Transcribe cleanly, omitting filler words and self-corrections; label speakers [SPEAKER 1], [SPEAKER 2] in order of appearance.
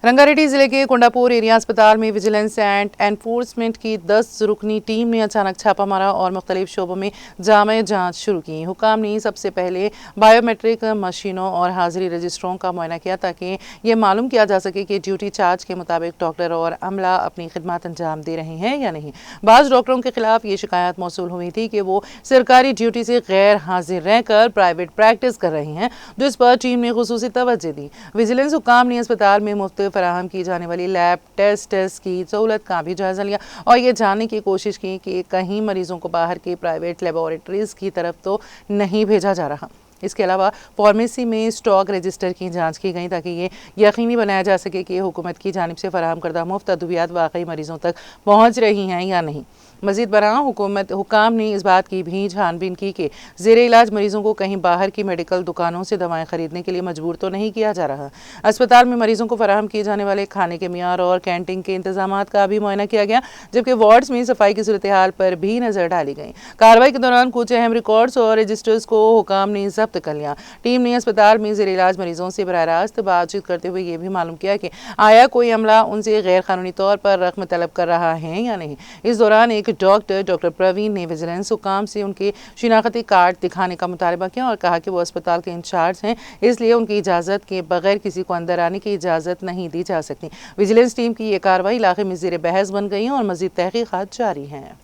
[SPEAKER 1] रंगारेड्डी जिले के कोंडापुर एरिया अस्पताल में विजिलेंस एंड एनफोर्समेंट की 10 रुकनी टीम ने अचानक छापा मारा और मुख्तलिफ शोबों में जामे जांच शुरू की। हुकाम ने सबसे पहले बायोमेट्रिक मशीनों और हाजिरी रजिस्टरों का मुआयना किया ताकि ये मालूम किया जा सके कि ड्यूटी चार्ज के मुताबिक डॉक्टर और अमला अपनी खिदमत अंजाम दे रहे हैं या नहीं। बाज़ डॉक्टरों के खिलाफ ये शिकायत मौसूल हुई थी कि वो सरकारी ड्यूटी से गैर हाजिर रहकर प्राइवेट प्रैक्टिस कर रही हैं, जिस पर टीम ने खुसूसी तवज्जो दी। विजिलेंस हुकाम ने अस्पताल में मुफ्त फराहम की जाने वाली लैब टेस्ट की सहूलत का भी जायजा लिया और ये जानने की कोशिश की कि कहीं मरीजों को बाहर के प्राइवेट लेबोरेटरीज की तरफ तो नहीं भेजा जा रहा। इसके अलावा फार्मेसी में स्टॉक रजिस्टर की जांच की गई ताकि ये यकीनी बनाया जा सके कि हुकूमत की जानिब से फराहम करदा मुफ्त अद्वियात वाकई मरीजों तक पहुँच रही हैं या नहीं। मजीद बरा हुकाम ने इस बात की भी छानबीन की कि ज़ेरे इलाज मरीजों को कहीं बाहर की मेडिकल दुकानों से दवाएं खरीदने के लिए मजबूर तो नहीं किया जा रहा। अस्पताल में मरीजों को फराहम किए जाने वाले खाने के मियार और कैंटीन के इंतजाम का भी मुआयना किया गया, जबकि वार्ड्स में सफाई की सूरत हाल पर भी नजर डाली गई। कार्रवाई के दौरान कुछ अहम रिकॉर्ड्स और रजिस्टर्स को हुकाम ने जब्त कर लिया। टीम ने अस्पताल में ज़ेरे इलाज मरीजों से बराह रास्त बातचीत करते हुए ये भी मालूम किया कि आया कोई अमला उनसे गैर कानूनी तौर पर रकम तलब कर रहा है या नहीं। इस दौरान एक डॉक्टर प्रवीण ने विजिलेंस हुकाम से उनके शिनाख्ती कार्ड दिखाने का मुतालबा किया और कहा कि वो अस्पताल के इंचार्ज हैं, इसलिए उनकी इजाज़त के बगैर किसी को अंदर आने की इजाज़त नहीं दी जा सकती। विजिलेंस टीम की ये कार्रवाई इलाके में ज़ेर बहस बन गई और मज़ीद तहकीकात जारी हैं।